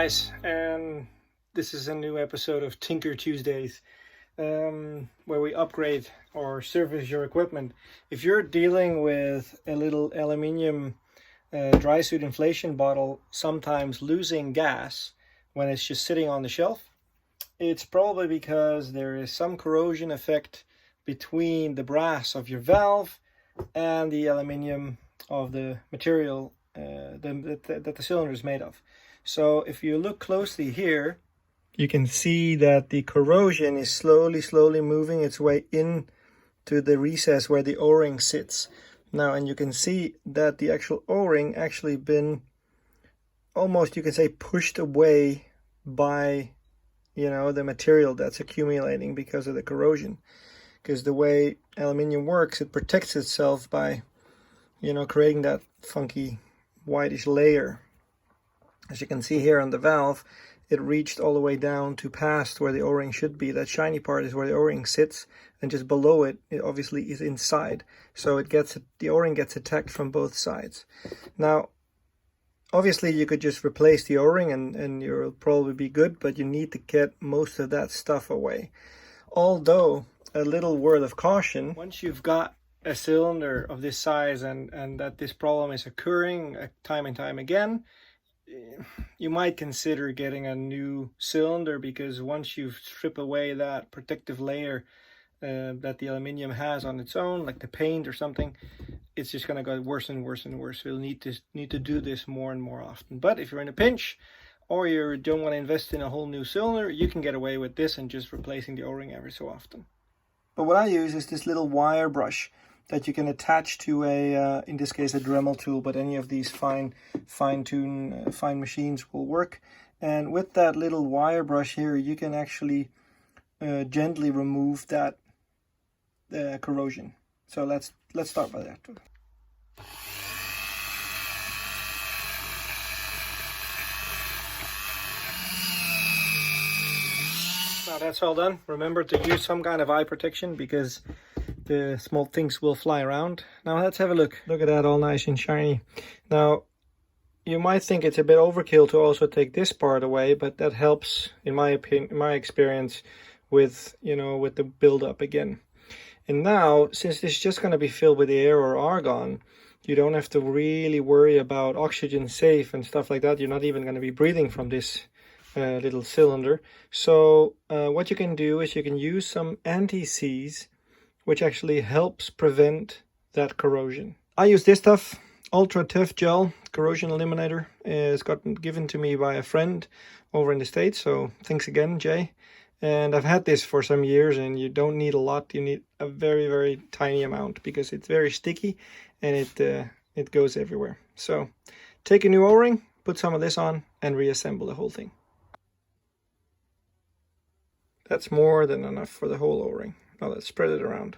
guys, and this is a new episode of Tinker Tuesdays, where we upgrade or service your equipment. If you're dealing with a little aluminium drysuit inflation bottle sometimes losing gas when it's just sitting on the shelf, it's probably because there is some corrosion effect between the brass of your valve and the aluminium of the material that the cylinder is made of. So if you look closely here, you can see that the corrosion is slowly moving its way in to the recess where the o-ring sits. Now, and you can see that the actual o-ring actually been almost, you can say, pushed away by, the material that's accumulating because of the corrosion. Because the way aluminium works, it protects itself by, creating that funky whitish layer. As you can see here on the valve, it reached all the way down to past where the o-ring should be. That shiny part is where the o-ring sits, and just below it, it obviously is inside. So the o-ring gets attacked from both sides. Now, obviously you could just replace the o-ring and you'll probably be good, but you need to get most of that stuff away. Although, a little word of caution, once you've got a cylinder of this size and that this problem is occurring time and time again, you might consider getting a new cylinder, because once you strip away that protective layer that the aluminium has on its own, like the paint or something, it's just going to go worse and worse and worse. So you'll need to do this more and more often. But if you're in a pinch or you don't want to invest in a whole new cylinder, you can get away with this and just replacing the o-ring every so often. But what I use is this little wire brush that you can attach to a, in this case, a Dremel tool, but any of these fine machines will work. And with that little wire brush here, you can actually gently remove that corrosion. So let's start by that. Now that's all done. Remember to use some kind of eye protection, because the small things will fly around. Now let's have a look. Look at that, all nice and shiny. Now, you might think it's a bit overkill to also take this part away, but that helps, in my opinion, in my experience, with with the build-up again. And now, since this is just going to be filled with air or argon, you don't have to really worry about oxygen safe and stuff like that. You're not even going to be breathing from this little cylinder. So what you can do is you can use some anti-seize, which actually helps prevent that corrosion. I use this stuff, Ultra Tough Gel Corrosion Eliminator. It's gotten given to me by a friend over in the States, so thanks again, Jay. And I've had this for some years, and you don't need a lot. You need a very, very tiny amount, because it's very sticky and it goes everywhere. So take a new o-ring, put some of this on, and reassemble the whole thing. That's more than enough for the whole o-ring. Now let's spread it around.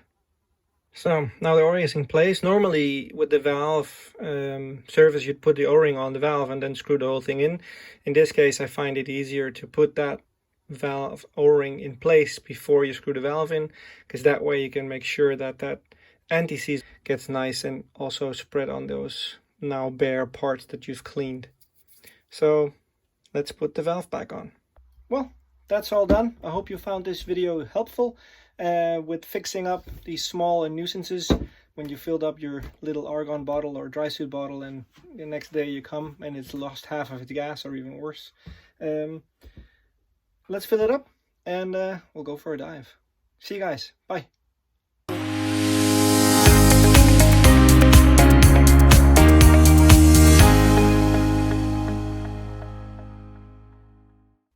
So now the o-ring is in place. Normally with the valve service, you'd put the o-ring on the valve and then screw the whole thing in. In this case, I find it easier to put that valve o-ring in place before you screw the valve in, because that way you can make sure that that anti-seize gets nice and also spread on those now bare parts that you've cleaned. So let's put the valve back on. Well, that's all done. I hope you found this video helpful with fixing up these small nuisances when you filled up your little argon bottle or drysuit bottle, and the next day you come and it's lost half of its gas, or even worse. Let's fill it up and we'll go for a dive. See you guys. Bye.